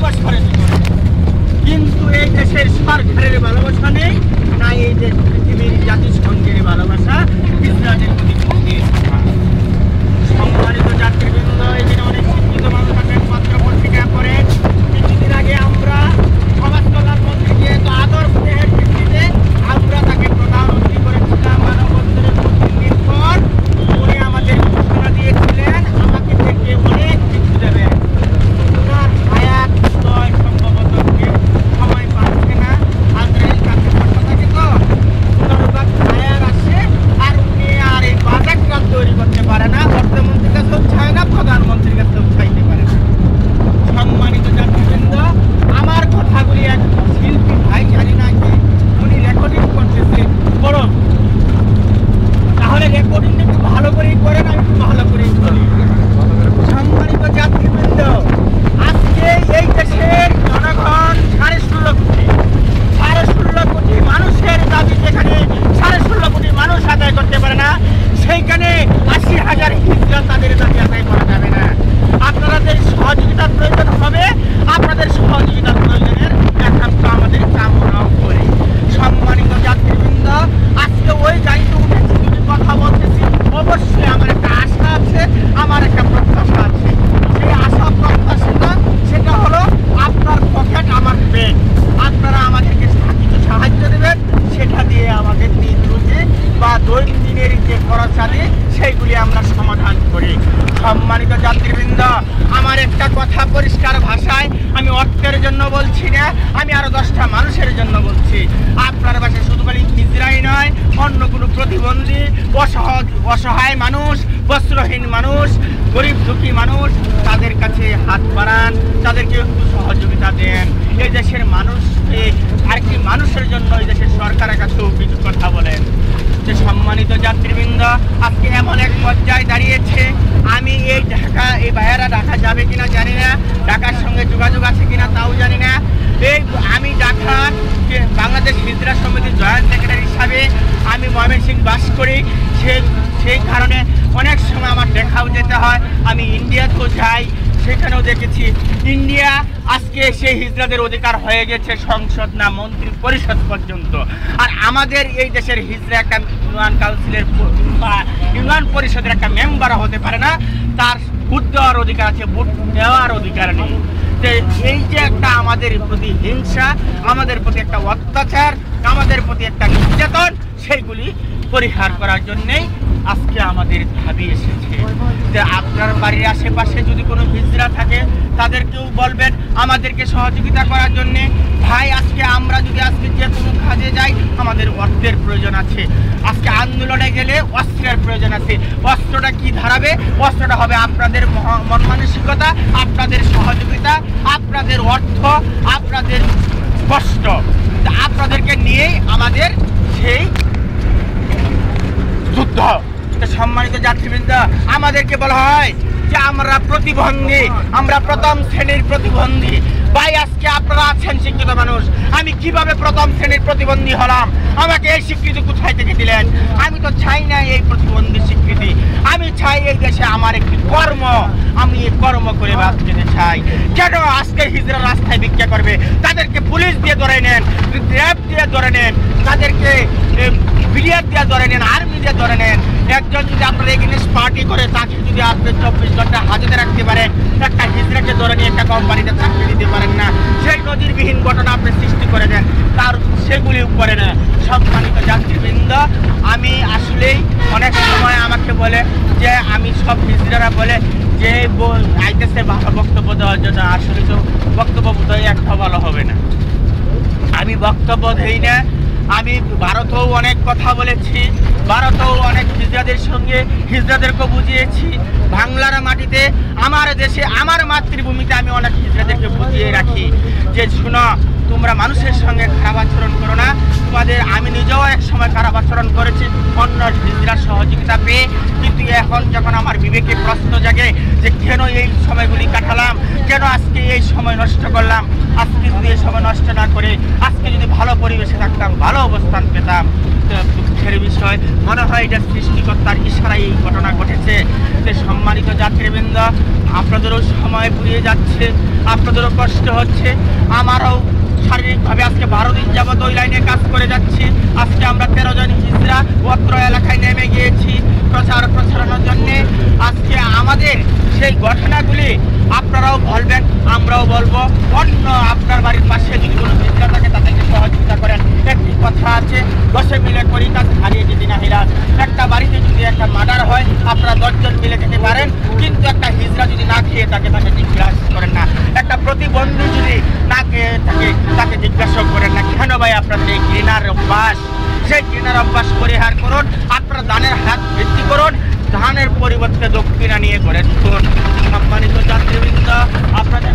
ভালোবাসার কিন্তু এই দেশের সরকারের ভালোবাসা নেই, না এই দেশ পৃথিবীর জাতিসংঘের ভালোবাসা ইসরায়েলের প্রতি। সম্মানিত যাত্রীবৃন্দ, এখানে অনেক শিক্ষিত মানুষ আছেন, পত্র পত্রিকা পড়ে। কিছুদিন আগে আমরা সমাজ কল্যাণ মন্ত্রীকে তো আদর স্নেহের ভিত্তিতে আমরা তাকে প্রধানমন্ত্রী করেছিলাম। মানবাধিকারের প্রতিনিধির পর উনি আমাদের ঘোষণা দিয়েছিলেন আমাকে থেকে অনেক কিছু দেবেন। ওনার হায়াত নয় সম্ভবত সময় পাচ্ছে না, আজরাইল কাছে পড়তে থাকে তো ওনার হায়ার আসে আর উনি আর এই বাজেটটা তৈরি করতে পারে না, অর্থমন্ত্রীর কাছেও চায় না, প্রধানমন্ত্রীর কাছেও চাইতে পারে না। সম্মানিত যাত্রীবৃন্দ, আমার কথাগুলি এক শিল্পী ভাই জানি না কি উনি রেকর্ডিং করতেছে, বড় তাহলে রেকর্ডিং একটু ভালো করেই করেন, আমি একটু ভালো করেই করি। সম্মানিত যাত্রীবৃন্দ, আজকে এই দেশের জনগণ 16.5 কোটি মানুষের দাবি যেখানে 16.5 কোটি মানুষ আদায় করতে পারে না, সেইখানে 80,000 হিজড়া তাদের দাবি আদায় করা যাবে না। আপনাদের সহযোগিতার প্রয়োজন হবে, আপনাদের সহযোগিতার প্রয়োজনের একান্ত আমাদের কামনাও করি। সম্মানিত যাত্রীবৃন্দ, আজকে ওই গাড়িতে উঠে যদি কথা বলতেছি, অবশ্যই আমার একটা আশা আছে, আমার একটা প্রত্যাশা আছে। সেই আশা প্রত্যাশাটা সেটা হলো আপনার পকেট আমার পেট, আপনারা আমাদেরকে কিছু সাহায্য দেবেন, সেটা দিয়ে আমাদের দিন রুজি বা দৈনন্দিনের যে খরচাদি সেইগুলি আমরা সমাধান করি। সম্মানিত যাত্রীবৃন্দ, আমার একটা কথা পরিষ্কার ভাষায়, আমি অর্থের জন্য বলছি না, আমি আরো 10টা মানুষের জন্য বলছি। আপনার বাসায় শুধু খালি হিজড়াই নয়, অন্য কোনো প্রতিবন্ধী, অসহায় মানুষ, বস্ত্রহীন মানুষ, গরিব দুঃখী মানুষ, তাদের কাছে হাত বাড়ান, তাদেরকে একটু সহযোগিতা দেন। এই দেশের মানুষকে আর কি মানুষের জন্য এই দেশের সরকারের কাছেও কিছু কথা বলেন। যে সম্মানিত যাত্রীবৃন্দ, আজকে এমন এক পর্যায়ে দাঁড়িয়েছে, আমি এই ঢাকা, এই ভাইয়েরা ঢাকা যাবে কিনা জানি না, ঢাকার সঙ্গে যোগাযোগ আছে কিনা তাও জানি না। আমি ঢাকা বাংলাদেশ হিজড়া সমিতির জয়েন্ট সেক্রেটারি হিসাবে আমি ময়মনসিংহ বাস করি, সেই কারণে অনেক সময় আমার দেখাও যেতে হয়। আমি ইন্ডিয়াতেও যাই, সেখানেও দেখেছি ইন্ডিয়া আজকে সেই হিজড়াদের অধিকার হয়ে গেছে সংসদ না মন্ত্রী পরিষদ পর্যন্ত। আর আমাদের এই দেশের হিজড়া একটা ইউনিয়ন কাউন্সিলের বা ইউনিয়ন পরিষদের একটা মেম্বার হতে পারে না, তার ভোট দেওয়ার অধিকার আছে, ভোট দেওয়ার অধিকার নেই। এই যে একটা আমাদের প্রতি হিংসা, আমাদের প্রতি একটা অত্যাচার, আমাদের প্রতি একটা নির্যাতন, সেইগুলি পরিহার করার জন্যেই আজকে আমাদের দাবি এসেছে যে আপনার বাড়ির আশেপাশে যদি কোনো হিজড়া থাকে তাদেরকেও বলবেন আমাদেরকে সহযোগিতা করার জন্যে। ভাই, আজকে আমরা যদি আজকে যে কোনো কাজে যাই আমাদের অর্থের প্রয়োজন আছে, আজকে আন্দোলনে গেলে অস্ত্রের প্রয়োজন আছে। অস্ত্রটা কি দাঁড়াবে? অস্ত্রটা হবে আপনাদের মন মানসিকতা, আপনাদের সহযোগিতা, আপনাদের অর্থ, আপনাদের কষ্ট, আপনাদেরকে নিয়েই আমাদের সেই যুদ্ধ। সম্মানিত যাত্রীবৃন্দ, আমাদেরকে বলা হয় যে আমরা প্রতিবন্ধী, আমরা প্রথম শ্রেণীর প্রতিবন্ধী। ভাই, আজকে আপনারা আছেন শিক্ষিত মানুষ, আমি কিভাবে প্রথম শ্রেণীর প্রতিবন্ধী হলাম? আমাকে এই স্বীকৃতি কোথায় থেকে দিলেন? আমি তো চাই না এই প্রতিবন্ধী স্বীকৃতি, আমি চাই এই দেশে আমার একটি কর্ম, আমি এই কর্ম করে বাঁচতে চাই। কেন আজকে হিজড়া রাস্তায় ভিক্ষা করবে? তাদেরকে পুলিশ দিয়ে ধরে নেন, র্যাব দিয়ে ধরে নেন, তাদেরকে বিলিয়ার দিয়ে ধরে নেন, আর্মি দিয়ে ধরে নেন। একজন যদি আপনার এগেইনস্ট পার্টি করে তাকে যদি আপনি 24 ঘন্টা হাজতে রাখতে পারেন, একটা হিজড়াকে ধরে নিয়ে একটা কোম্পানিতে চাকরি দিতে পারেন না, সেই নজিরবিহীন ঘটনা আপনি সৃষ্টি করে দেন, তার সেগুলি উপরে না। সম্মানিত যাত্রীবৃন্দ, আমি আসলেই অনেক সময় আমাকে বলে যে আমি সব হিজড়ারা বলে যে আইতেছে ভালো বক্তব্য দেওয়ার জন্য, আসলে তো বক্তব্য বোধহয় একটা ভালো হবে না। আমি বক্তব্য দেই না, আমি ভারতেও অনেক কথা বলেছি, ভারতেও অনেক হিজড়াদের সঙ্গে হিজড়াদেরকে বুঝিয়েছি। বাংলার মাটিতে, আমার দেশে, আমার মাতৃভূমিতে আমি অনেক হিজড়াদেরকে বুঝিয়ে রাখি যে শুনো, তোমরা মানুষের সঙ্গে খারাপ আচরণ করো না। তোমাদের আমি নিজেও এক সময় খারাপ আচরণ করেছি অন্য হিজড়ার সহযোগিতা পেয়ে, কিন্তু এখন যখন আমার বিবেকে প্রশ্ন জাগে যে কেন এই সময়গুলি কাটালাম, কেন আজকে এই সময় নষ্ট করলাম, আজকে যদি এই সময় নষ্ট না করে আজকে যদি ভালো পরিবেশে থাকতাম, ভালো অবস্থান পেতাম। দুঃখের বিষয়, মনে হয় এটা সৃষ্টিকর্তার ইশারায় এই ঘটনা ঘটেছে। যে সম্মানিত যাত্রীবৃন্দ, আপনাদেরও সময় ফুরিয়ে যাচ্ছে, আপনাদেরও কষ্ট হচ্ছে, আমারও শারীরিকভাবে আজকে 12 দিন যাবত ওই লাইনে কাজ করে যাচ্ছি। আজকে আমরা 13 জন হিজড়া অত্র এলাকায় নেমে গিয়েছি প্রচারণার জন্যে। আজকে আমাদের সেই ঘটনাগুলি আপনারাও বলবেন, আমরাও বলবো। অন্য আপনার বাড়ির পাশে যদি কোনো হিজড়া থাকে তাদেরকে সহযোগিতা করেন। একটি কথা আছে, 10 মিলে করি কাজ হারিয়ে যেতে না হিরাজ। একটা বাড়িতে যদি একটা মার্ডার হয় আপনারা 10 জন মিলে খেতে পারেন, কিন্তু একটা হিজড়া যদি না খেয়ে থাকে তাকে জিজ্ঞাসা করেন না। একটা প্রতিবন্ধী যদি না খেয়ে থাকে তাকে জিজ্ঞাসা করেন না। কেন ভাই আপনাদের এই ঘৃণার অভ্যাস? সেই ঘৃণার অভ্যাস পরিহার করুন। আপনারা দানের হাত বৃদ্ধি করুন, ধানের পরিবর্তে দক্ষিণা নিয়ে গড়ে তুলুন। সম্মানিত যাত্রীবৃন্দ, আপনাদের